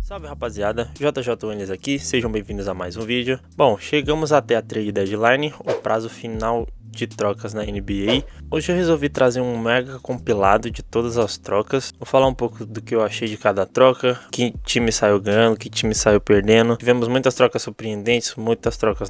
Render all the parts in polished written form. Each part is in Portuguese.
Salve rapaziada, JJ Williams aqui, sejam bem-vindos a mais um vídeo. Bom, chegamos até a trade deadline, o prazo final de trocas na NBA. Hoje eu resolvi trazer um mega compilado de todas as trocas. Vou falar um pouco do que eu achei de cada troca, que time saiu ganhando, que time saiu perdendo. Tivemos muitas trocas surpreendentes, muitas trocas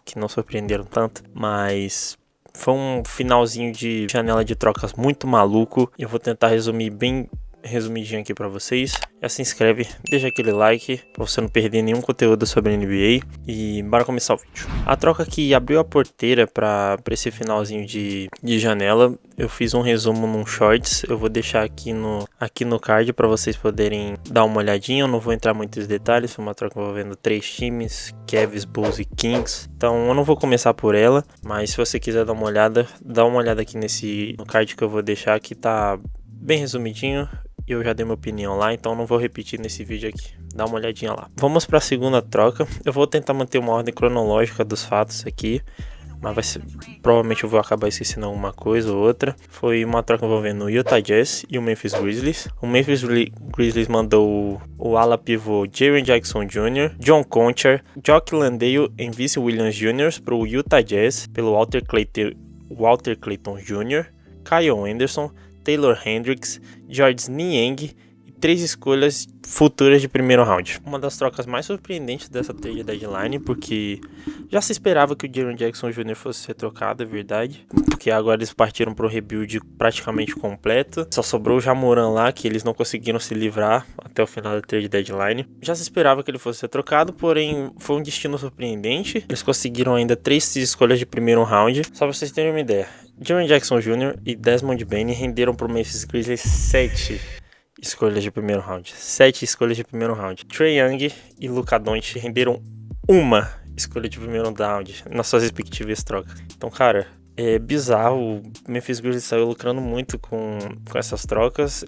que não surpreenderam tanto, mas foi um finalzinho de janela de trocas muito maluco. Eu vou tentar resumir bem resumidinho aqui pra vocês. Já se inscreve, deixa aquele like pra você não perder nenhum conteúdo sobre a NBA e bora começar o vídeo. A troca que abriu a porteira pra esse finalzinho de janela, eu fiz um resumo num shorts, eu vou deixar aqui no card pra vocês poderem dar uma olhadinha. Eu não vou entrar muito nos detalhes, foi uma troca envolvendo 3 times, Cavs, Bulls e Kings, então eu não vou começar por ela, mas se você quiser dar uma olhada aqui no card que eu vou deixar, que tá bem resumidinho. Eu já dei minha opinião lá, então não vou repetir nesse vídeo aqui. Dá uma olhadinha lá. Vamos para a segunda troca. Eu vou tentar manter uma ordem cronológica dos fatos aqui, mas provavelmente eu vou acabar esquecendo alguma coisa ou outra. Foi uma troca envolvendo o Utah Jazz e o Memphis Grizzlies. O Memphis Grizzlies mandou o ala pivô Jaren Jackson Jr., John Conchar, Jock Landale e Vince Williams Jr. para o Utah Jazz pelo Walter Clayton Jr., Kyle Anderson, Taylor Hendricks, Georges Niang e 3 escolhas futuras de primeiro round. Uma das trocas mais surpreendentes dessa trade deadline, porque já se esperava que o Jaren Jackson Jr. fosse ser trocado, é verdade, porque agora eles partiram para um rebuild praticamente completo. Só sobrou o Ja Morant lá, que eles não conseguiram se livrar até o final da trade deadline. Já se esperava que ele fosse ser trocado, porém foi um destino surpreendente. Eles conseguiram ainda 3 escolhas de primeiro round. Só pra vocês terem uma ideia, Jaren Jackson Jr. e Desmond Bane renderam para o Memphis Grizzlies 7 escolhas de primeiro round. 7 escolhas de primeiro round. Trae Young e Luka Doncic renderam uma escolha de primeiro round nas suas respectivas trocas. Então, cara, é bizarro. O Memphis Grizzlies saiu lucrando muito com essas trocas.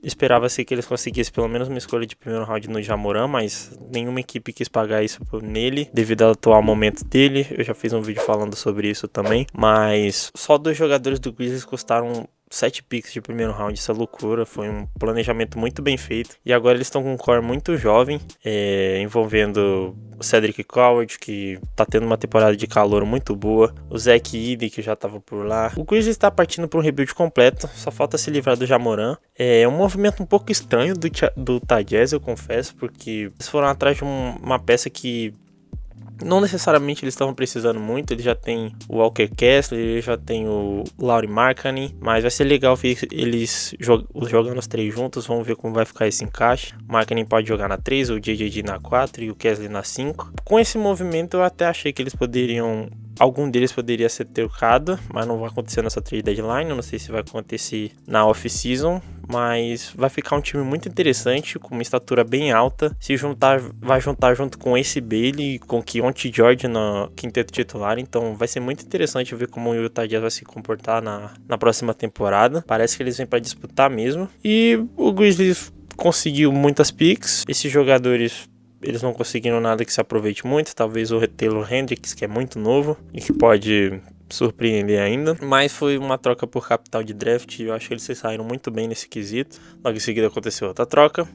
Esperava-se que eles conseguissem pelo menos uma escolha de primeiro round no Ja Morant, mas nenhuma equipe quis pagar isso nele, devido ao atual momento dele. Eu já fiz um vídeo falando sobre isso também, mas só 2 jogadores do Grizzlies custaram 7 picks de primeiro round. Essa loucura, foi um planejamento muito bem feito. E agora eles estão com um core muito jovem, envolvendo o Cedric Coward, que tá tendo uma temporada de calor muito boa, o Zach Edey, que já tava por lá. O Grizzlies está partindo para um rebuild completo, só falta se livrar do Ja Morant. É um movimento um pouco estranho do Utah Jazz, eu confesso, porque eles foram atrás de uma peça que não necessariamente eles estavam precisando muito. Ele já tem o Walker Kessler, ele já tem o Lauri Markkanen, mas vai ser legal ver eles jogando os 3 juntos. Vamos ver como vai ficar esse encaixe. O Markkanen pode jogar na 3, o JJD na 4 e o Kessler na 5. Com esse movimento eu até achei que algum deles poderia ser trocado, mas não vai acontecer nessa trade deadline. Eu não sei se vai acontecer na off-season, mas vai ficar um time muito interessante, com uma estatura bem alta. Vai juntar junto com esse Bailey e com Keontae George no quinteto titular. Então vai ser muito interessante ver como o Utah Jazz vai se comportar na próxima temporada. Parece que eles vêm para disputar mesmo. E o Grizzlies conseguiu muitas picks. Esses jogadores, eles não conseguiram nada que se aproveite muito. Talvez o Taylor Hendricks, que é muito novo e que pode surpreender ainda, mas foi uma troca por capital de draft e eu acho que eles se saíram muito bem nesse quesito. Logo em seguida aconteceu outra troca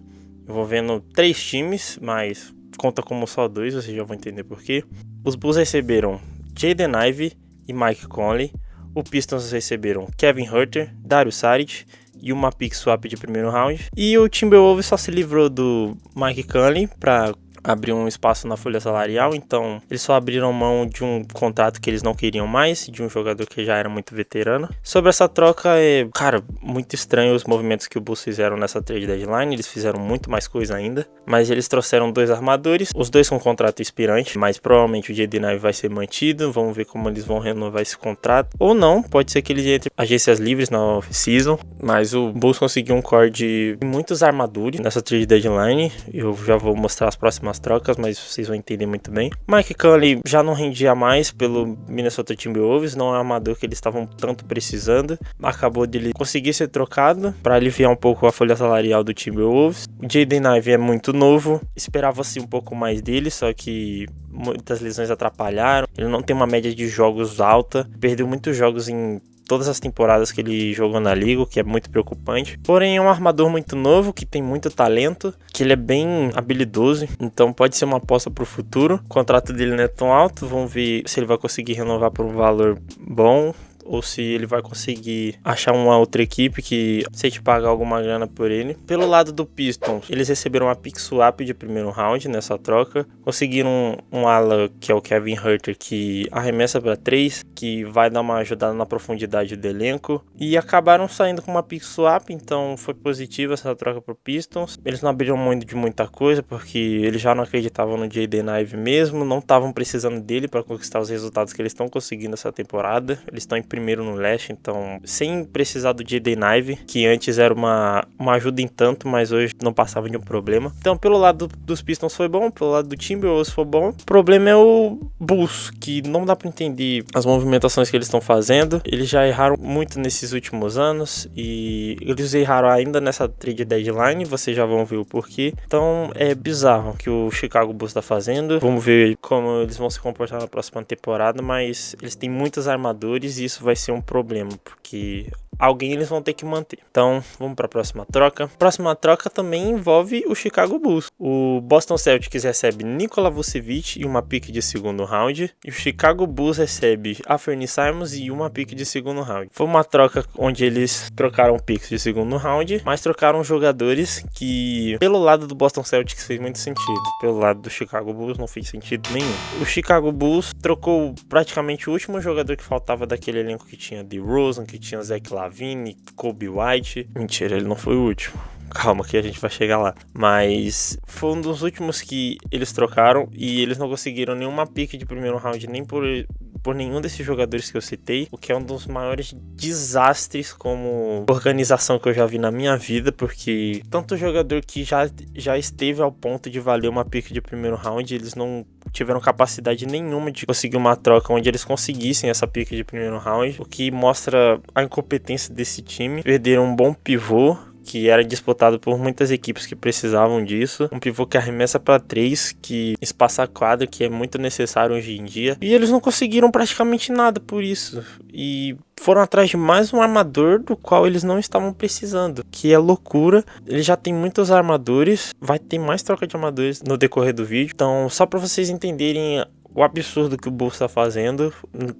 envolvendo 3 times, mas conta como só 2, vocês já vão entender por quê. Os Bulls receberam Jaden Ivey e Mike Conley. O Pistons receberam Kevin Huerter, Dario Saric e uma pick swap de primeiro round. E o Timberwolves só se livrou do Mike Conley para abrir um espaço na folha salarial, então eles só abriram mão de um contrato que eles não queriam mais, de um jogador que já era muito veterano. Sobre essa troca, cara, muito estranho os movimentos que o Bulls fizeram nessa trade deadline. Eles fizeram muito mais coisa ainda, mas eles trouxeram 2 armadores, os 2 com contrato expirante, mas provavelmente o Jaden Ivey vai ser mantido. Vamos ver como eles vão renovar esse contrato, ou não, pode ser que ele entre agências livres na off-season, mas o Bulls conseguiu um core de muitos armadores nessa trade deadline. Eu já vou mostrar as próximas trocas, mas vocês vão entender muito bem. Mike Conley já não rendia mais pelo Minnesota Timberwolves, não é um armador que eles estavam tanto precisando. Acabou de ele conseguir ser trocado para aliviar um pouco a folha salarial do Timberwolves. O Jaden Ivey é muito novo, esperava-se um pouco mais dele, só que muitas lesões atrapalharam. Ele não tem uma média de jogos alta, perdeu muitos jogos em todas as temporadas que ele jogou na liga, o que é muito preocupante. Porém, é um armador muito novo, que tem muito talento, que ele é bem habilidoso, então pode ser uma aposta pro futuro. O contrato dele não é tão alto, vamos ver se ele vai conseguir renovar por um valor bom, ou se ele vai conseguir achar uma outra equipe que aceite pagar alguma grana por ele. Pelo lado do Pistons, eles receberam uma pick swap de primeiro round nessa troca. Conseguiram um ala, que é o Kevin Huerter, que arremessa para 3, que vai dar uma ajudada na profundidade do elenco. E acabaram saindo com uma pick swap, então foi positiva essa troca pro Pistons. Eles não abriram muito de muita coisa, porque eles já não acreditavam no Jaden Ivey mesmo, não estavam precisando dele para conquistar os resultados que eles estão conseguindo essa temporada. Eles estão em primeiro no leste, então sem precisar do Jaden Ivey, que antes era uma ajuda em tanto, mas hoje não passava de um problema. Então pelo lado dos Pistons foi bom, pelo lado do Timberwolves foi bom. O problema é o Bulls, que não dá para entender as movimentações que eles estão fazendo. Eles já erraram muito nesses últimos anos e eles erraram ainda nessa trade deadline, vocês já vão ver o porquê. Então é bizarro o que o Chicago Bulls está fazendo. Vamos ver como eles vão se comportar na próxima temporada, mas eles têm muitos armadores e isso vai ser um problema, porque alguém eles vão ter que manter. Então, vamos para a próxima troca. A próxima troca também envolve o Chicago Bulls. O Boston Celtics recebe Nikola Vucevic e uma pick de segundo round. E o Chicago Bulls recebe Anthony Simons e uma pick de segundo round. Foi uma troca onde eles trocaram picks de segundo round, mas trocaram jogadores que, pelo lado do Boston Celtics, fez muito sentido. Pelo lado do Chicago Bulls, não fez sentido nenhum. O Chicago Bulls trocou praticamente o último jogador que faltava daquele elenco que tinha DeRozan, que tinha Zach LaVine, Kobe White. Mentira, ele não foi o último. Calma que a gente vai chegar lá. Mas foi um dos últimos que eles trocaram e eles não conseguiram nenhuma pick de primeiro round nem por nenhum desses jogadores que eu citei, o que é um dos maiores desastres como organização que eu já vi na minha vida, porque tanto jogador que já esteve ao ponto de valer uma pick de primeiro round, eles não tiveram capacidade nenhuma de conseguir uma troca onde eles conseguissem essa pick de primeiro round, o que mostra a incompetência desse time. Perderam um bom pivô, que era disputado por muitas equipes que precisavam disso. Um pivô que arremessa para 3, que espaça a quadra, que é muito necessário hoje em dia. E eles não conseguiram praticamente nada por isso. E foram atrás de mais um armador do qual eles não estavam precisando, que é loucura. Eles já tem muitos armadores, vai ter mais troca de armadores no decorrer do vídeo. Então, só para vocês entenderem o absurdo que o Bulls está fazendo,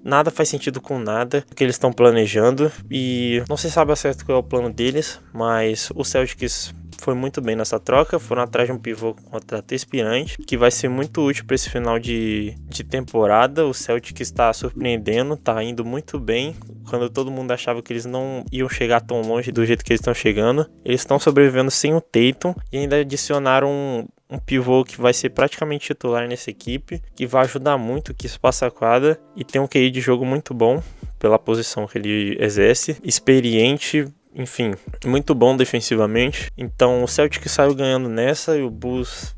nada faz sentido com nada que eles estão planejando e não se sabe a certo qual é o plano deles, mas o Celtics foi muito bem nessa troca, foram atrás de um pivô com contrato expirante, que vai ser muito útil para esse final de temporada. O Celtics está surpreendendo, está indo muito bem, quando todo mundo achava que eles não iam chegar tão longe do jeito que eles estão chegando. Eles estão sobrevivendo sem o Tatum e ainda adicionaram um pivô que vai ser praticamente titular nessa equipe, que vai ajudar muito, que espaça a quadra e tem um QI de jogo muito bom pela posição que ele exerce, experiente, enfim, muito bom defensivamente. Então o Celtic saiu ganhando nessa e o Bulls...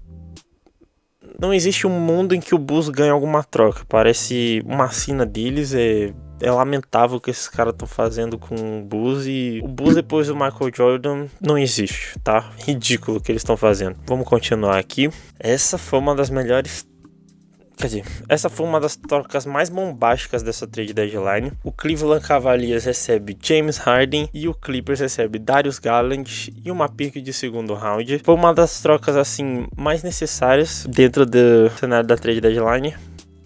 Não existe um mundo em que o Bulls ganha alguma troca, parece uma sina deles, é lamentável o que esses caras estão fazendo com o Bulls, e o Bulls depois do Michael Jordan não existe, tá? Ridículo o que eles estão fazendo. Vamos continuar aqui. Essa foi uma das melhores... Quer dizer, essa foi uma das trocas mais bombásticas dessa trade deadline. O Cleveland Cavaliers recebe James Harden e o Clippers recebe Darius Garland e uma pick de segundo round. Foi uma das trocas assim mais necessárias dentro do cenário da trade deadline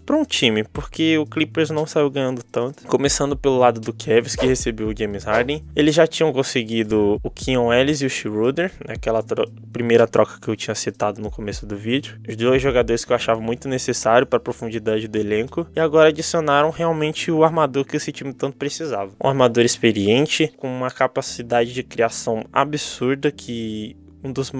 para um time, porque o Clippers não saiu ganhando tanto. Começando pelo lado do Cavs, que recebeu o James Harden. Eles já tinham conseguido o Keon Ellis e o Schroeder, naquela primeira troca que eu tinha citado no começo do vídeo. Os dois jogadores que eu achava muito necessário para a profundidade do elenco. E agora adicionaram realmente o armador que esse time tanto precisava. Um armador experiente, com uma capacidade de criação absurda, que... Um dos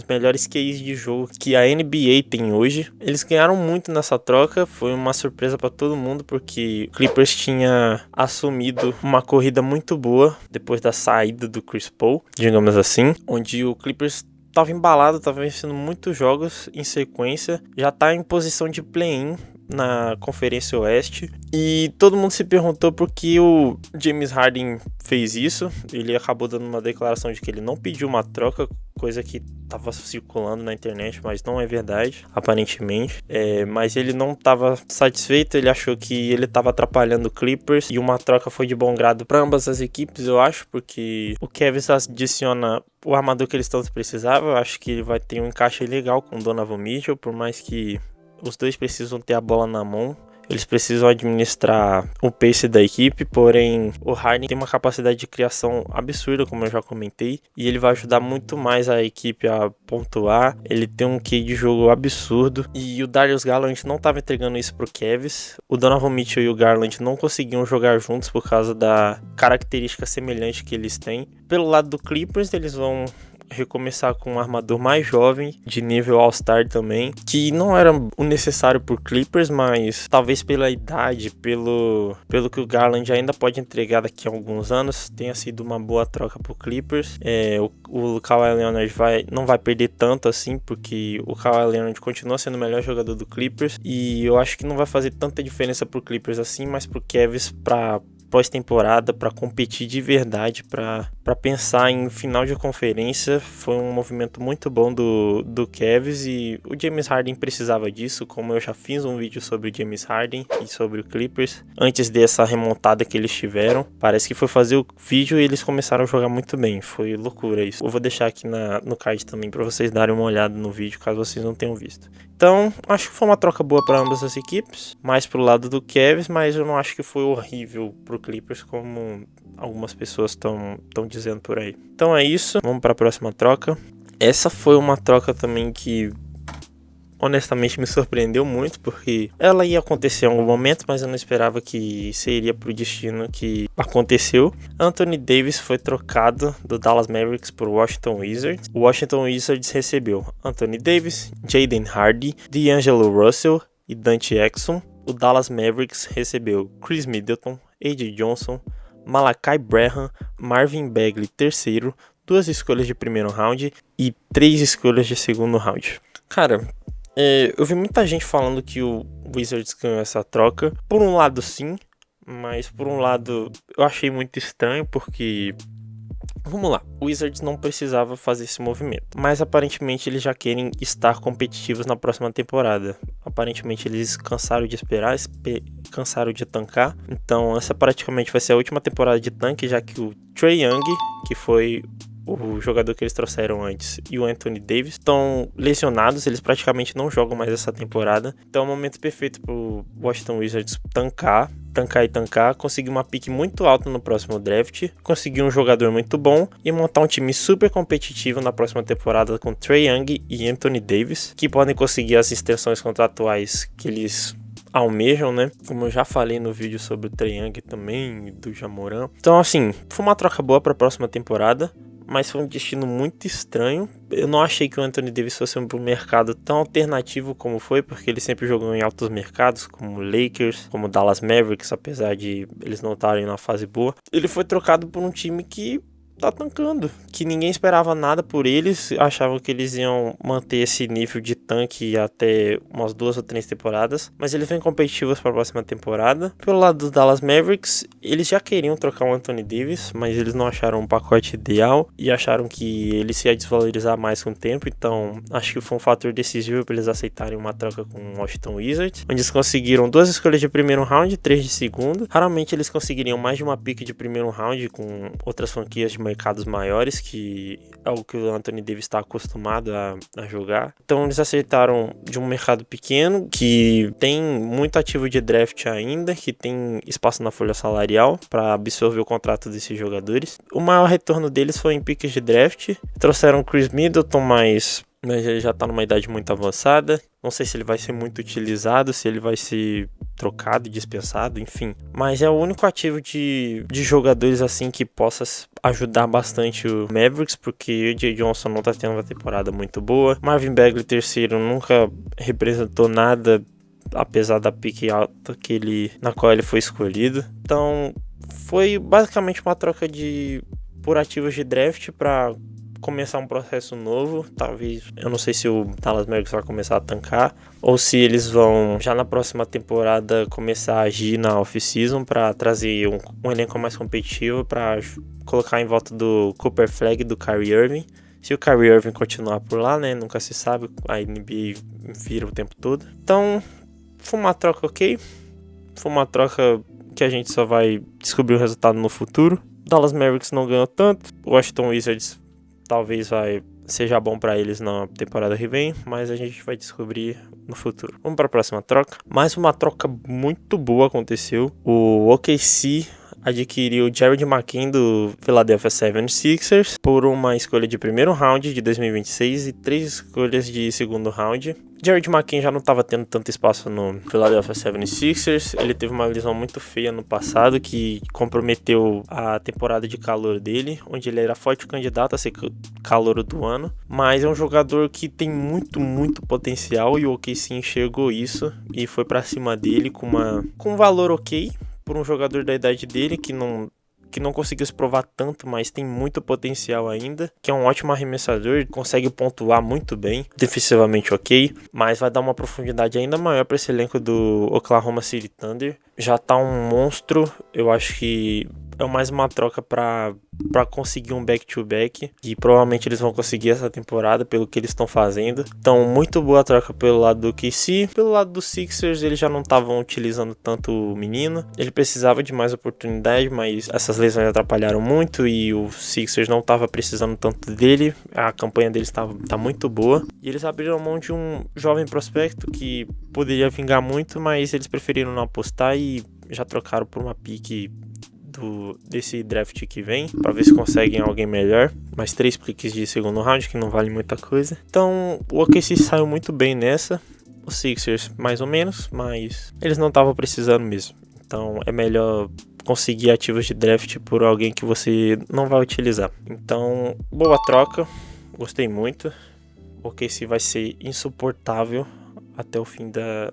melhores QIs de jogo que a NBA tem hoje. Eles ganharam muito nessa troca, foi uma surpresa para todo mundo, porque o Clippers tinha assumido uma corrida muito boa depois da saída do Chris Paul, digamos assim, onde o Clippers estava embalado, estava vencendo muitos jogos em sequência, já está em posição de play-in na Conferência Oeste, e todo mundo se perguntou por que o James Harden fez isso. Ele acabou dando uma declaração de que ele não pediu uma troca coisa que tava circulando na internet, mas não é verdade, aparentemente. Mas ele não tava satisfeito, ele achou que ele tava atrapalhando o Clippers e uma troca foi de bom grado para ambas as equipes, eu acho, porque o Cavs adiciona o armador que eles tanto precisavam. Eu acho que ele vai ter um encaixe legal com o Donovan Mitchell, por mais que os dois precisam ter a bola na mão. Eles precisam administrar o pace da equipe, porém o Harden tem uma capacidade de criação absurda, como eu já comentei, e ele vai ajudar muito mais a equipe a pontuar. Ele tem um QI de jogo absurdo e o Darius Garland não estava entregando isso pro Cavs. O Donovan Mitchell e o Garland não conseguiam jogar juntos por causa da característica semelhante que eles têm. Pelo lado do Clippers, eles vão recomeçar com um armador mais jovem, de nível All-Star também, que não era o necessário por Clippers, mas talvez pela idade, pelo que o Garland ainda pode entregar daqui a alguns anos, tenha sido uma boa troca por Clippers. O Kawhi Leonard não vai perder tanto assim, porque o Kawhi Leonard continua sendo o melhor jogador do Clippers, e eu acho que não vai fazer tanta diferença pro Clippers assim, mas pro Cavs para pós-temporada, para competir de verdade, para pensar em final de conferência. Foi um movimento muito bom do Cavs, e o James Harden precisava disso, como eu já fiz um vídeo sobre o James Harden e sobre o Clippers antes dessa remontada que eles tiveram. Parece que foi fazer o vídeo e eles começaram a jogar muito bem, foi loucura isso. Eu vou deixar aqui no card também para vocês darem uma olhada no vídeo, caso vocês não tenham visto. Então, acho que foi uma troca boa para ambas as equipes, mais pro lado do Cavs, mas eu não acho que foi horrível pro Clippers, como algumas pessoas estão dizendo por aí. Então é isso, vamos para a próxima troca. Essa foi uma troca também que honestamente me surpreendeu muito, porque ela ia acontecer em algum momento, mas eu não esperava que seria pro destino que aconteceu. Anthony Davis foi trocado do Dallas Mavericks por Washington Wizards. O Washington Wizards recebeu Anthony Davis, Jaden Hardy, D'Angelo Russell e Dante Exum. O Dallas Mavericks recebeu Chris Middleton, A.J. Johnson, Malachi Branham, Marvin Bagley terceiro, 2 escolhas de primeiro round e 3 escolhas de segundo round. Cara, eu vi muita gente falando que o Wizards ganhou essa troca. Por um lado sim, mas por um lado eu achei muito estranho, porque vamos lá, o Wizards não precisava fazer esse movimento, mas aparentemente eles já querem estar competitivos na próxima temporada. Aparentemente eles cansaram de esperar, cansaram de tancar, então essa praticamente vai ser a última temporada de tanque, já que o Trae Young, que foi o jogador que eles trouxeram antes, e o Anthony Davis estão lesionados, eles praticamente não jogam mais essa temporada. Então é o momento perfeito pro Washington Wizards tancar, conseguir uma pick muito alta no próximo draft, conseguir um jogador muito bom e montar um time super competitivo na próxima temporada com Trae Young e Anthony Davis, que podem conseguir as extensões contratuais que eles almejam, né? Como eu já falei no vídeo sobre o Trae Young também, do Ja Morant. Então assim, foi uma troca boa para a próxima temporada, mas foi um destino muito estranho. Eu não achei que o Anthony Davis fosse um mercado tão alternativo como foi, porque ele sempre jogou em altos mercados, como Lakers, como Dallas Mavericks, apesar de eles não estarem na fase boa. Ele foi trocado por um time que tá tancando, que ninguém esperava nada por eles, achavam que eles iam manter esse nível de tanque até umas 2 ou 3 temporadas, mas eles vêm competitivos para a próxima temporada. Pelo lado dos Dallas Mavericks, eles já queriam trocar o Anthony Davis, mas eles não acharam um pacote ideal e acharam que ele se ia desvalorizar mais com o tempo, então acho que foi um fator decisivo para eles aceitarem uma troca com o Washington Wizards, onde eles conseguiram 2 escolhas de primeiro round e 3 de segundo. Raramente eles conseguiriam mais de uma pick de primeiro round com outras franquias de mercados maiores, que é o que o Anthony Davis está acostumado a jogar. Então eles aceitaram de um mercado pequeno, que tem muito ativo de draft ainda, que tem espaço na folha salarial para absorver o contrato desses jogadores. O maior retorno deles foi em piques de draft. Trouxeram Chris Middleton, mas ele já está numa idade muito avançada. Não sei se ele vai ser muito utilizado, se ele vai ser trocado, dispensado, enfim. Mas é o único ativo de jogadores assim que possa ajudar bastante o Mavericks, porque o A.J. Johnson não tá tendo uma temporada muito boa. Marvin Bagley terceiro nunca representou nada, apesar da pique alta na qual ele foi escolhido. Então foi basicamente uma troca por ativos de draft para começar um processo novo. Talvez, eu não sei se o Dallas Mavericks vai começar a tancar ou se eles vão já na próxima temporada começar a agir na off-season para trazer um elenco mais competitivo, para colocar em volta do Cooper Flag e do Kyrie Irving, Se o Kyrie Irving continuar por lá, né, nunca se sabe, a NBA vira o tempo todo. Então, foi uma troca ok, foi uma troca que a gente só vai descobrir o resultado no futuro. Dallas Mavericks não ganhou tanto, o Washington Wizards talvez seja bom para eles na temporada que vem, mas a gente vai descobrir no futuro. Vamos para a próxima troca. Mais uma troca muito boa aconteceu. O OKC adquiriu o Jared McKean do Philadelphia 76ers por uma escolha de primeiro round de 2026 e 3 escolhas de segundo round. Jared McKean já não estava tendo tanto espaço no Philadelphia 76ers. Ele teve uma lesão muito feia no passado que comprometeu a temporada de calor dele, onde ele era forte candidato a ser calouro do ano. Mas é um jogador que tem muito potencial e o OKC enxergou isso e foi para cima dele com um valor ok por um jogador da idade dele que não conseguiu se provar tanto, mas tem muito potencial ainda, que é um ótimo arremessador, consegue pontuar muito bem, defensivamente ok, mas vai dar uma profundidade ainda maior para esse elenco do Oklahoma City Thunder. Já tá um monstro, eu acho que é mais uma troca para conseguir um back-to-back, e provavelmente eles vão conseguir essa temporada pelo que eles estão fazendo. Então, muito boa troca pelo lado do KC. Pelo lado dos Sixers, eles já não estavam utilizando tanto o menino. Ele precisava de mais oportunidade, mas essas lesões atrapalharam muito e o Sixers não estava precisando tanto dele. A campanha deles tá muito boa. E eles abriram mão de um jovem prospecto que poderia vingar muito, mas eles preferiram não apostar e já trocaram por uma pique desse draft que vem, para ver se conseguem alguém melhor. Mais 3 picks de segundo round, que não vale muita coisa. Então, o OKC saiu muito bem nessa. Os Sixers, mais ou menos, mas eles não estavam precisando mesmo. Então, é melhor conseguir ativos de draft por alguém que você não vai utilizar. Então, boa troca. Gostei muito. O OKC vai ser insuportável até o fim da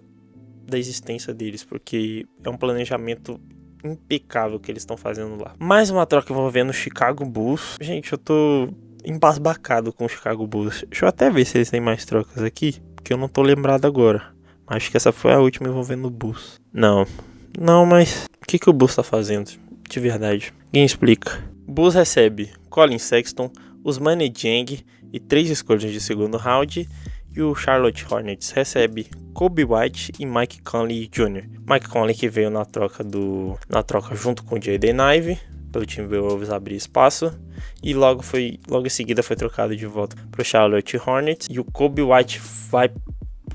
existência deles, porque é um planejamento impecável que eles estão fazendo lá. Mais uma troca envolvendo o Chicago Bulls. Gente, eu tô embasbacado com o Chicago Bulls. Deixa eu até ver se eles têm mais trocas aqui, porque eu não tô lembrado agora. Acho que essa foi a última envolvendo o Bulls. Não, mas o que o Bulls tá fazendo? De verdade, quem explica? O Bulls recebe Colin Sexton, Ousmane Dieng e 3 escolhas de segundo round. E o Charlotte Hornets recebe Kobe White e Mike Conley Jr. Mike Conley que veio na troca junto com o Jaden Ivey, pelo Timberwolves abrir espaço. E logo em seguida foi trocado de volta para o Charlotte Hornets. E o Kobe White vai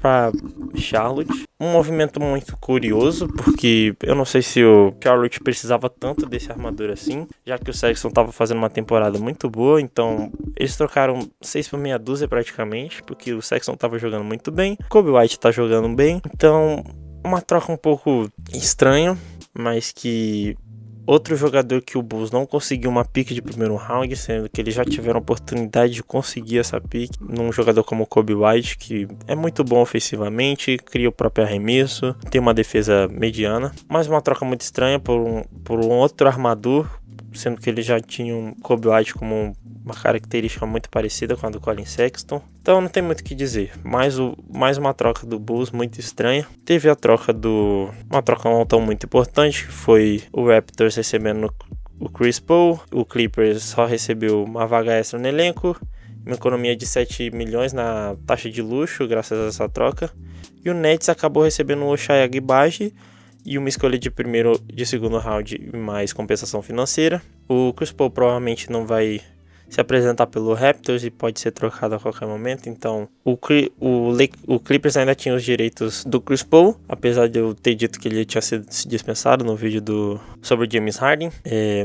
para Charlotte. Um movimento muito curioso, porque eu não sei se o Charlotte precisava tanto desse armador assim, já que o Sexton estava fazendo uma temporada muito boa. Então eles trocaram 6 por meia dúzia praticamente, porque o Sexton estava jogando muito bem, o Kobe White está jogando bem. Então, uma troca um pouco estranha, mas que outro jogador que o Bulls não conseguiu uma pick de primeiro round, sendo que eles já tiveram a oportunidade de conseguir essa pick num jogador como o Kobe White, que é muito bom ofensivamente, cria o próprio arremesso, tem uma defesa mediana. Mais uma troca muito estranha por um outro armador, sendo que eles já tinham o Kobe White como uma característica muito parecida com a do Colin Sexton. Então não tem muito o que dizer. Mais uma troca do Bulls muito estranha. Teve uma troca não tão muito importante, que foi o Raptors recebendo o Chris Paul. O Clippers só recebeu uma vaga extra no elenco, uma economia de 7 milhões na taxa de luxo graças a essa troca. E o Nets acabou recebendo o Ochai Agbaji e uma escolha de segundo round mais compensação financeira. O Chris Paul provavelmente não vai se apresentar pelo Raptors e pode ser trocado a qualquer momento. Então o Clippers ainda tinha os direitos do Chris Paul, apesar de eu ter dito que ele tinha sido dispensado no vídeo sobre o James Harden.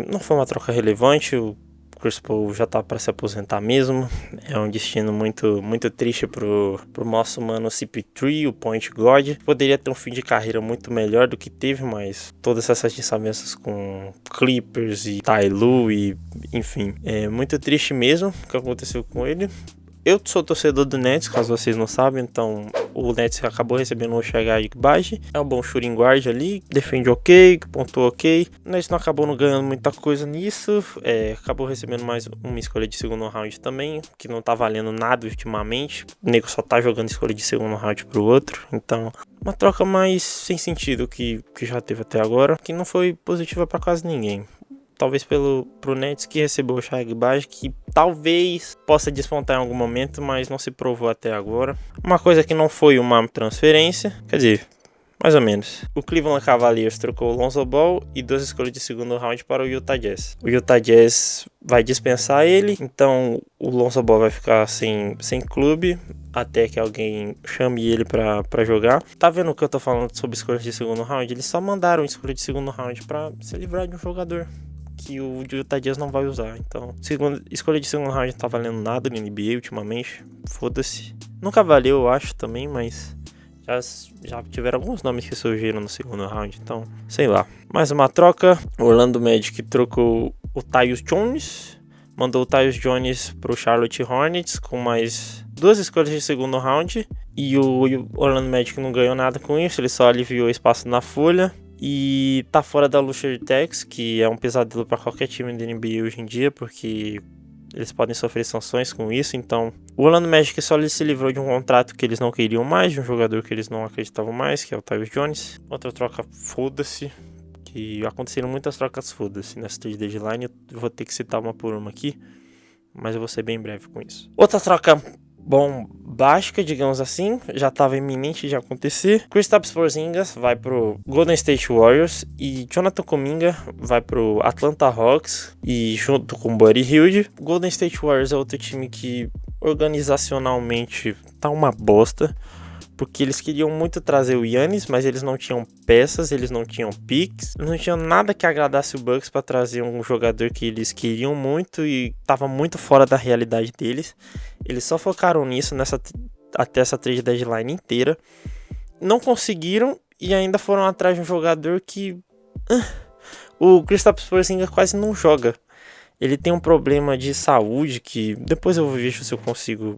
Não foi uma troca relevante. O Chris Paul já tá para se aposentar mesmo. É um destino muito triste pro nosso mano CP3, o point guard. Poderia ter um fim de carreira muito melhor do que teve, mas todas essas desavenças com Clippers e Ty Lue e enfim, é muito triste mesmo o que aconteceu com ele. Eu sou torcedor do Nets, caso vocês não sabem, então o Nets acabou recebendo o Ochai Agbaji. É um bom shooting guard ali, defende ok, pontua ok. O Nets não acabou não ganhando muita coisa nisso, acabou recebendo mais uma escolha de segundo round também, que não tá valendo nada ultimamente. O nego só tá jogando escolha de segundo round pro outro, então uma troca mais sem sentido que já teve até agora, que não foi positiva pra quase ninguém. talvez pro Nets, que recebeu o Shai Gilgeous, que talvez possa despontar em algum momento, mas não se provou até agora. Uma coisa que não foi uma transferência, quer dizer, mais ou menos. O Cleveland Cavaliers trocou o Lonzo Ball e 2 escolhas de segundo round para o Utah Jazz. O Utah Jazz vai dispensar ele, então o Lonzo Ball vai ficar sem clube até que alguém chame ele pra jogar. Tá vendo o que eu tô falando sobre escolhas de segundo round? Eles só mandaram escolha de segundo round pra se livrar de um jogador que o Utah Jazz não vai usar. Então, escolha de segundo round não tá valendo nada no NBA ultimamente. Foda-se. Nunca valeu, eu acho, também, mas já tiveram alguns nomes que surgiram no segundo round, então, sei lá. Mais uma troca, o Orlando Magic trocou o Tyus Jones, mandou o Tyus Jones pro Charlotte Hornets com mais 2 escolhas de segundo round, e o Orlando Magic não ganhou nada com isso, ele só aliviou espaço na folha, e tá fora da Luxury Tax, que é um pesadelo para qualquer time da NBA hoje em dia, porque eles podem sofrer sanções com isso. Então o Orlando Magic só se livrou de um contrato que eles não queriam mais, de um jogador que eles não acreditavam mais, que é o Tyus Jones. Outra troca, foda-se, que aconteceram muitas trocas foda-se nessa trade deadline. Eu vou ter que citar uma por uma aqui, mas eu vou ser bem breve com isso. Outra troca bombástica, digamos assim, já estava iminente de acontecer. Kristaps Porzingis vai pro Golden State Warriors e Jonathan Kuminga vai pro Atlanta Hawks, e junto com Buddy Hield. Golden State Warriors é outro time que organizacionalmente tá uma bosta, porque eles queriam muito trazer o Giannis, mas eles não tinham peças, eles não tinham picks, não tinham nada que agradasse o Bucks para trazer um jogador que eles queriam muito e estava muito fora da realidade deles. Eles só focaram nisso até essa trade deadline inteira. Não conseguiram e ainda foram atrás de um jogador que o Kristaps Porzingis quase não joga. Ele tem um problema de saúde que depois eu vou ver se eu consigo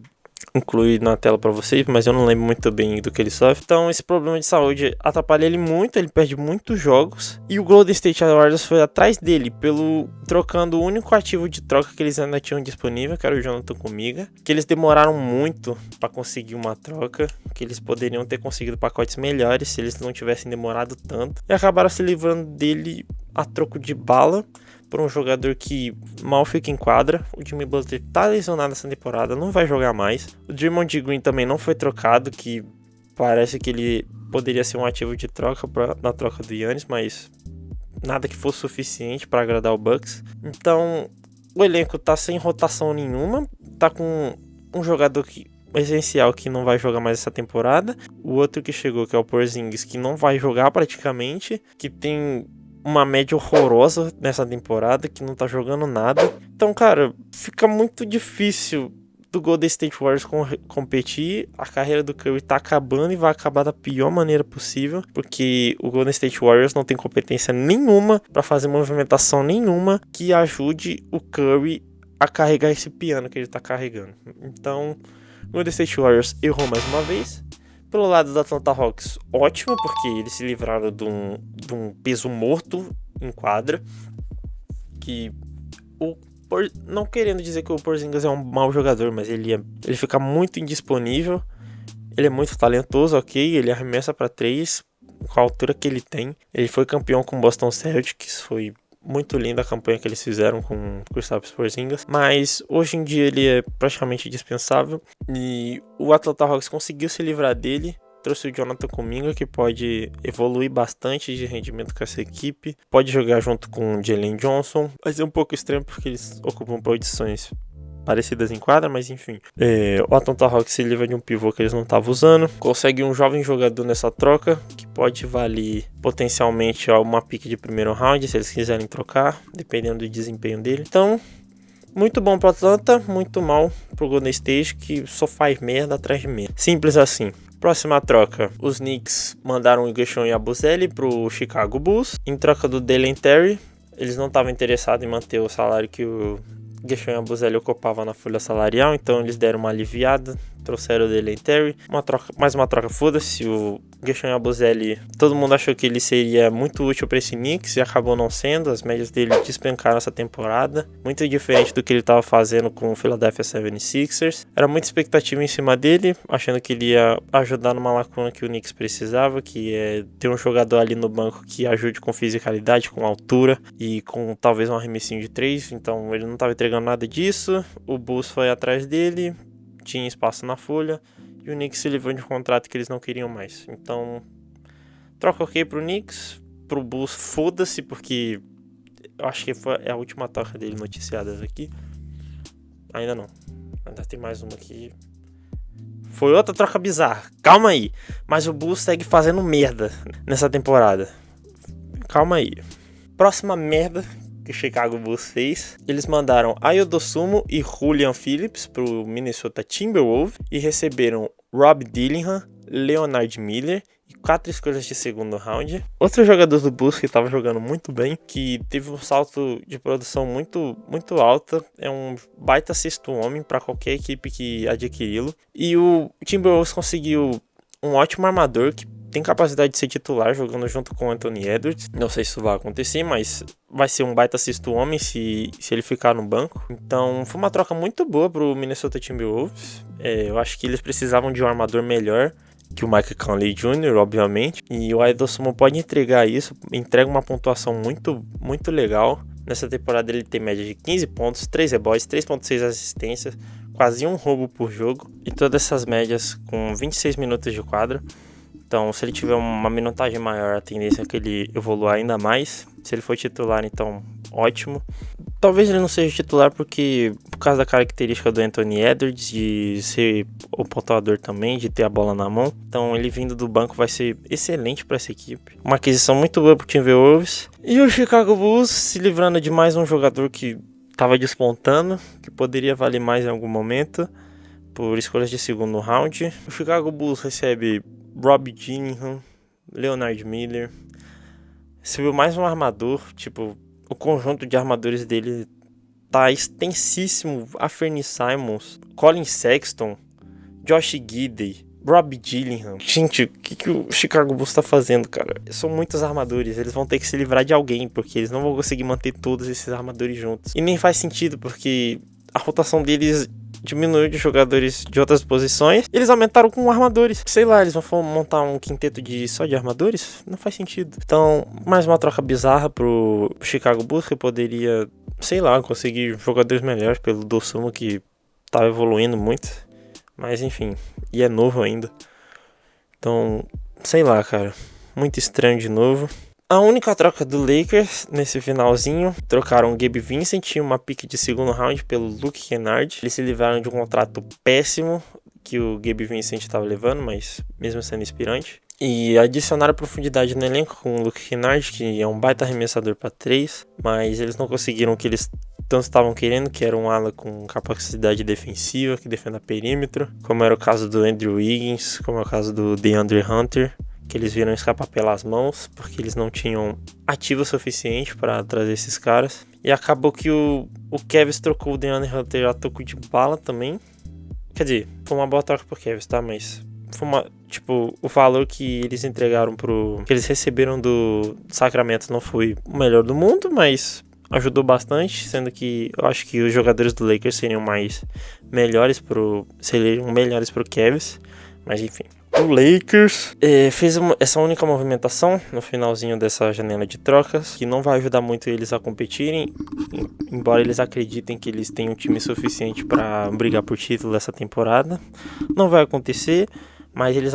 incluir na tela pra vocês, mas eu não lembro muito bem do que ele sofre. Então esse problema de saúde atrapalha ele muito, ele perde muitos jogos, e o Golden State Warriors foi atrás dele, trocando o único ativo de troca que eles ainda tinham disponível, que era o Jonathan Kuminga, que eles demoraram muito pra conseguir uma troca, que eles poderiam ter conseguido pacotes melhores se eles não tivessem demorado tanto, e acabaram se livrando dele a troco de bala por um jogador que mal fica em quadra. O Jimmy Butler tá lesionado essa temporada, não vai jogar mais. O Draymond Green também não foi trocado, que parece que ele poderia ser um ativo de troca na troca do Giannis, mas nada que fosse suficiente para agradar o Bucks. Então o elenco tá sem rotação nenhuma, tá com um jogador essencial que não vai jogar mais essa temporada, o outro que chegou, que é o Porzingis, que não vai jogar praticamente, que tem uma média horrorosa nessa temporada, que não tá jogando nada. Então, cara, fica muito difícil do Golden State Warriors competir. A carreira do Curry tá acabando e vai acabar da pior maneira possível, porque o Golden State Warriors não tem competência nenhuma para fazer movimentação nenhuma que ajude o Curry a carregar esse piano que ele tá carregando. Então, o Golden State Warriors errou mais uma vez. Pelo lado do Atlanta Hawks, ótimo, porque eles se livraram de um peso morto em quadra. Não querendo dizer que o Porzingis é um mau jogador, mas ele fica muito indisponível. Ele é muito talentoso, ok, ele arremessa para 3 com a altura que ele tem. Ele foi campeão com o Boston Celtics, foi muito linda a campanha que eles fizeram com o Kristaps Porzingis, mas hoje em dia ele é praticamente dispensável, e o Atlanta Hawks conseguiu se livrar dele. Trouxe o Jonathan Kuminga, que pode evoluir bastante de rendimento com essa equipe, pode jogar junto com o Jalen Johnson. Vai ser um pouco estranho porque eles ocupam posições parecidas em quadra, mas enfim. O Atlanta Hawks se livra de um pivô que eles não estavam usando, consegue um jovem jogador nessa troca, que pode valer potencialmente uma pick de primeiro round, se eles quiserem trocar, dependendo do desempenho dele. Então, muito bom pro Atlanta, muito mal pro Golden State, que só faz merda atrás de merda. Simples assim. Próxima troca, os Knicks mandaram o Gershon Yabusele pro Chicago Bulls, em troca do Dalen Terry. Eles não estavam interessados em manter o salário que o Gershon Yabusele ocupava na folha salarial, então eles deram uma aliviada, trouxeram o Delen Terry, mais uma troca, foda-se. O Gershon Yabusele, todo mundo achou que ele seria muito útil para esse Knicks e acabou não sendo. As médias dele despencaram essa temporada, muito diferente do que ele estava fazendo com o Philadelphia 76ers. Era muita expectativa em cima dele, achando que ele ia ajudar numa lacuna que o Knicks precisava, que é ter um jogador ali no banco que ajude com fisicalidade, com altura e com talvez um arremessinho de 3. Então ele não estava entregando nada disso. O Bulls foi atrás dele, tinha espaço na folha, e o Knicks se livrou de um contrato que eles não queriam mais. Então, troca ok pro Knicks, pro Bulls foda-se, porque eu acho que é a última troca dele noticiada aqui. Ainda não, ainda tem mais uma aqui. Foi outra troca bizarra, calma aí, mas o Bulls segue fazendo merda nessa temporada. Calma aí. Próxima merda que o Chicago Bulls fez, eles mandaram Ayo Dosunmu e Julian Phillips pro Minnesota Timberwolves e receberam Rob Dillingham, Leonard Miller e 4 escolhas de segundo round. Outro jogador do Bulls que estava jogando muito bem, que teve um salto de produção muito alta, é um baita sexto homem para qualquer equipe que adquiri-lo. E o Timberwolves conseguiu um ótimo armador que tem capacidade de ser titular jogando junto com o Anthony Edwards. Não sei se isso vai acontecer, mas vai ser um baita sexto homem se ele ficar no banco. Então foi uma troca muito boa pro Minnesota Timberwolves. Eu acho que eles precisavam de um armador melhor que o Mike Conley Jr., obviamente. E o Ayo Dosunmu pode entregar isso, entrega uma pontuação muito legal. Nessa temporada ele tem média de 15 pontos, 3 rebotes, 3.6 assistências, quase um roubo por jogo. E todas essas médias com 26 minutos de quadra. Então, se ele tiver uma minutagem maior, a tendência é que ele evolua ainda mais. Se ele for titular, então, ótimo. Talvez ele não seja titular por causa da característica do Anthony Edwards, de ser o pontuador também, de ter a bola na mão. Então, ele vindo do banco vai ser excelente para essa equipe. Uma aquisição muito boa para o Timberwolves. E o Chicago Bulls se livrando de mais um jogador que estava despontando, que poderia valer mais em algum momento, por escolhas de segundo round. O Chicago Bulls recebe Rob Dillingham, Leonard Miller, recebeu mais um armador, o conjunto de armadores dele tá extensíssimo. Anfernee Simons, Collin Sexton, Josh Giddey, Rob Dillingham. Gente, o que o Chicago Bulls tá fazendo, cara? São muitos armadores, eles vão ter que se livrar de alguém, porque eles não vão conseguir manter todos esses armadores juntos. E nem faz sentido, porque a rotação deles diminuiu de jogadores de outras posições, eles aumentaram com armadores. Sei lá, eles vão montar um quinteto só de armadores? Não faz sentido. Então, mais uma troca bizarra pro Chicago Bulls, que poderia, sei lá, conseguir jogadores melhores pelo Dosunmu, que tá evoluindo muito. Mas enfim, e é novo ainda. Então, sei lá, cara, muito estranho de novo. A única troca do Lakers nesse finalzinho, trocaram o Gabe Vincent e uma pick de segundo round pelo Luke Kennard. Eles se livraram de um contrato péssimo que o Gabe Vincent estava levando, mas mesmo sendo inspirante. E adicionaram profundidade no elenco com o Luke Kennard, que é um baita arremessador para 3, mas eles não conseguiram o que eles tanto estavam querendo, que era um ala com capacidade defensiva, que defenda perímetro, como era o caso do Andrew Wiggins, como é o caso do DeAndre Hunter, que eles viram escapar pelas mãos, porque eles não tinham ativo suficiente para trazer esses caras. E acabou que o Cavs trocou o DeAndre Hunter a troco de bala também. Quer dizer, foi uma boa troca pro Cavs, tá? Mas foi o valor que eles entregaram que eles receberam do Sacramento não foi o melhor do mundo, mas ajudou bastante, sendo que eu acho que os jogadores do Lakers seriam melhores pro Cavs, mas enfim. O Lakers fez essa única movimentação no finalzinho dessa janela de trocas, que não vai ajudar muito eles a competirem, embora eles acreditem que eles têm um time suficiente para brigar por título essa temporada. Não vai acontecer, mas eles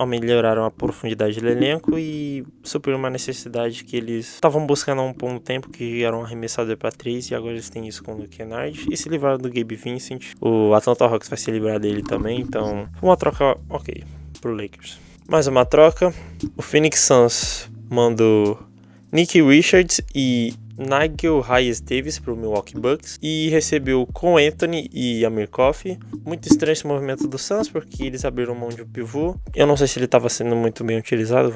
melhoraram a profundidade do elenco e supriram uma necessidade que eles estavam buscando há um bom tempo, que era um arremessador para 3, e agora eles têm isso com o Luke Kennard, e se livraram do Gabe Vincent. O Atlanta Hawks vai se livrar dele também, então foi uma troca ok pro Lakers. Mais uma troca, o Phoenix Suns mandou Nick Richards e Nigel Hayes-Davis pro Milwaukee Bucks e recebeu com Anthony e Amir Coffey. Muito estranho esse movimento do Suns, porque eles abriram mão de um pivô. Eu não sei se ele estava sendo muito bem utilizado,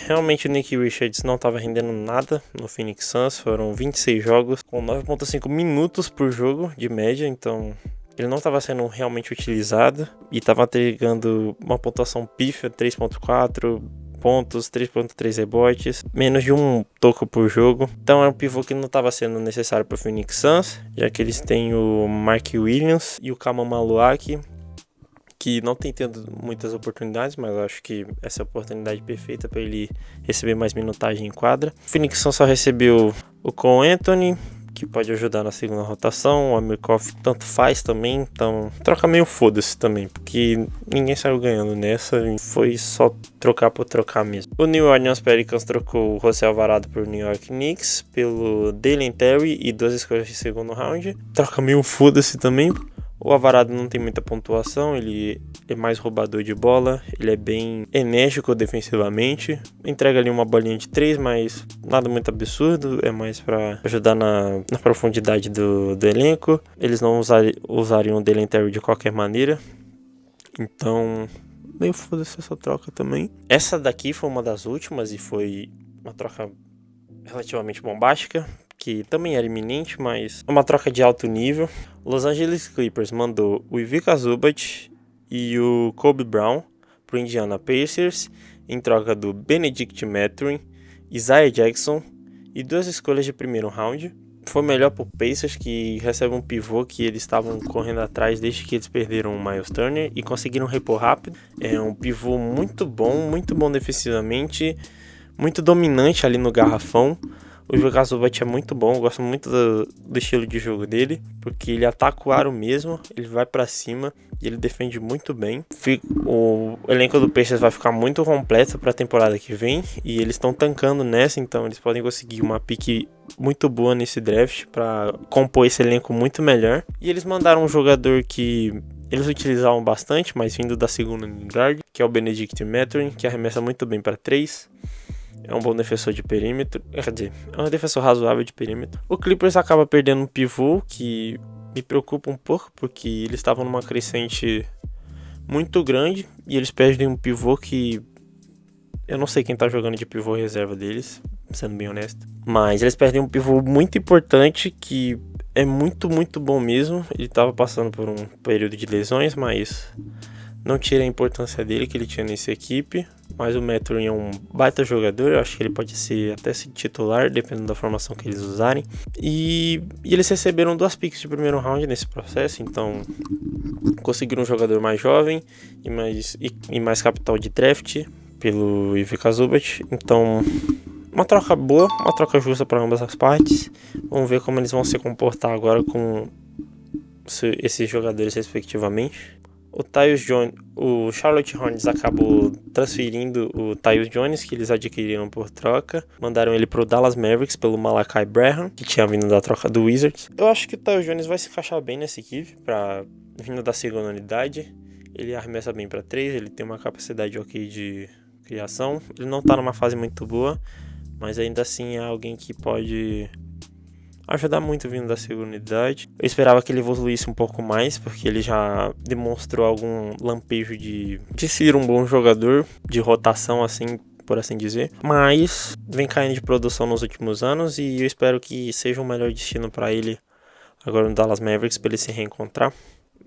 realmente o Nick Richards não estava rendendo nada no Phoenix Suns. Foram 26 jogos com 9.5 minutos por jogo de média, então ele não estava sendo realmente utilizado e estava entregando uma pontuação pífia, 3.4 pontos, 3.3 rebotes, menos de um toco por jogo. Então é um pivô que não estava sendo necessário para o Phoenix Suns, já que eles têm o Mark Williams e o Kama Maluaki, que não tem tido muitas oportunidades, mas eu acho que essa é a oportunidade perfeita para ele receber mais minutagem em quadra. O Phoenix Suns só recebeu o Cole Anthony, que pode ajudar na segunda rotação, o Amirkov tanto faz também, então troca meio foda-se também, porque ninguém saiu ganhando nessa, e foi só trocar por trocar mesmo. O New Orleans Pelicans trocou o José Alvarado por New York Knicks, pelo Dalen Terry e 2 escolhas de segundo round, troca meio foda-se também. O Alvarado não tem muita pontuação, ele é mais roubador de bola, ele é bem enérgico defensivamente, entrega ali uma bolinha de 3, mas nada muito absurdo, é mais para ajudar na profundidade do elenco. Eles não usariam o Dalen Terry de qualquer maneira, então meio foda-se essa troca também. Essa daqui foi uma das últimas e foi uma troca relativamente bombástica, que também era iminente, mas uma troca de alto nível. O Los Angeles Clippers mandou o Ivica Zubac e o Kobe Brown para o Indiana Pacers em troca do Benedict Mathurin, Isaiah Jackson e 2 escolhas de primeiro round. Foi melhor para o Pacers, que recebe um pivô que eles estavam correndo atrás desde que eles perderam o Miles Turner e conseguiram repor rápido. É um pivô muito bom defensivamente, muito dominante ali no garrafão. O Ivica Zubac é muito bom, eu gosto muito do estilo de jogo dele, porque ele ataca o aro mesmo, ele vai pra cima e ele defende muito bem. O elenco do Pacers vai ficar muito completo pra temporada que vem e eles estão tancando nessa, então eles podem conseguir uma pique muito boa nesse draft pra compor esse elenco muito melhor. E eles mandaram um jogador que eles utilizavam bastante, mas vindo da segunda unidade, que é o Benedict Mathurin, que arremessa muito bem para 3. É um bom defensor de perímetro, quer dizer, é um defensor razoável de perímetro. O Clippers acaba perdendo um pivô que me preocupa um pouco, porque eles estavam numa crescente muito grande e eles perdem um pivô que eu não sei quem tá jogando de pivô reserva deles, sendo bem honesto. Mas eles perdem um pivô muito importante que é muito bom mesmo. Ele tava passando por um período de lesões, mas não tira a importância dele que ele tinha nessa equipe. Mas o Mathurin é um baita jogador, eu acho que ele pode ser até ser titular, dependendo da formação que eles usarem. E eles receberam 2 picks de primeiro round nesse processo, então conseguiram um jogador mais jovem e mais capital de draft pelo Ivica Zubac. Então, uma troca boa, uma troca justa para ambas as partes. Vamos ver como eles vão se comportar agora com esses jogadores respectivamente. O Charlotte Hornets acabou transferindo o Tyus Jones, que eles adquiriram por troca. Mandaram ele pro Dallas Mavericks pelo Malachi Branham, que tinha vindo da troca do Wizards. Eu acho que o Tyus Jones vai se encaixar bem nessa equipe, vindo da segunda unidade. Ele arremessa bem para 3, ele tem uma capacidade ok de criação. Ele não tá numa fase muito boa, mas ainda assim é alguém que pode ajudar muito vindo da segunda unidade. Eu esperava que ele evoluísse um pouco mais, porque ele já demonstrou algum lampejo de ser um bom jogador de rotação, assim, por assim dizer. Mas vem caindo de produção nos últimos anos e eu espero que seja um melhor destino para ele agora no Dallas Mavericks, para ele se reencontrar.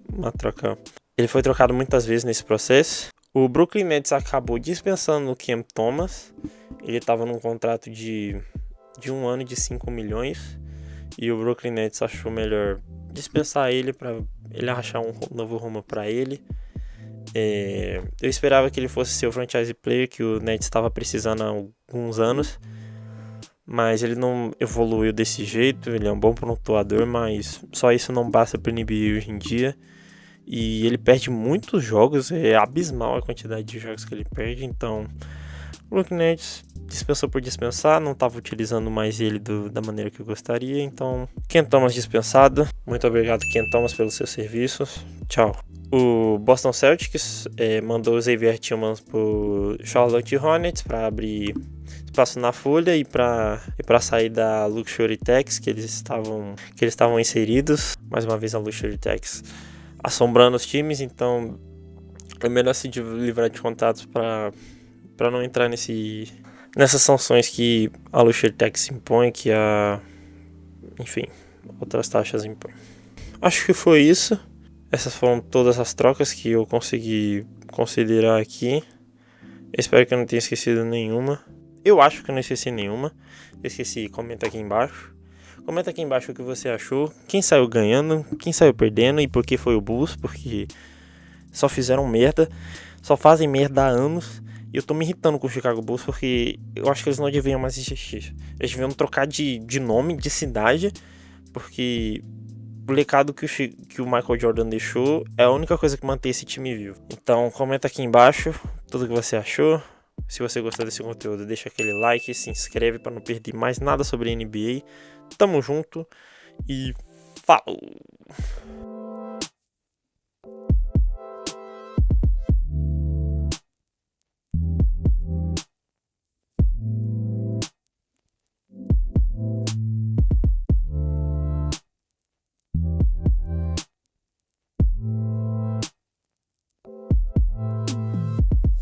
Uma troca. Ele foi trocado muitas vezes nesse processo. O Brooklyn Nets acabou dispensando o Cam Thomas. Ele estava num contrato de 1 ano de 5 milhões. E o Brooklyn Nets achou melhor dispensar ele para ele achar um novo rumo para ele. Eu esperava que ele fosse ser o franchise player que o Nets estava precisando há alguns anos, mas ele não evoluiu desse jeito. Ele é um bom pontuador, mas só isso não basta para o NBA hoje em dia. E ele perde muitos jogos, é abismal a quantidade de jogos que ele perde. Então o Brooklyn Nets dispensou por dispensar, não estava utilizando mais ele da maneira que eu gostaria. Então, Cam Thomas dispensado. Muito obrigado, Cam Thomas, pelos seus serviços. Tchau. O Boston Celtics mandou o Xavier Tillman pro Charlotte Hornets para abrir espaço na folha e para sair da Luxury Tax que eles estavam inseridos. Mais uma vez a Luxury Tax assombrando os times, então é melhor se livrar de contatos para não entrar nessas sanções que a Luxury Tax impõe, que outras taxas impõem. Acho que foi isso. Essas foram todas as trocas que eu consegui considerar aqui. Espero que eu não tenha esquecido nenhuma. Eu acho que eu não esqueci nenhuma. Esqueci, comenta aqui embaixo. Comenta aqui embaixo o que você achou. Quem saiu ganhando, quem saiu perdendo e por que foi o Bulls. Porque só fizeram merda. Só fazem merda há anos. E eu tô me irritando com o Chicago Bulls porque eu acho que eles não deveriam mais existir. Eles deveriam trocar de nome, de cidade. Porque o legado que o Michael Jordan deixou é a única coisa que mantém esse time vivo. Então comenta aqui embaixo tudo o que você achou. Se você gostou desse conteúdo, deixa aquele like, se inscreve para não perder mais nada sobre NBA. Tamo junto e falou!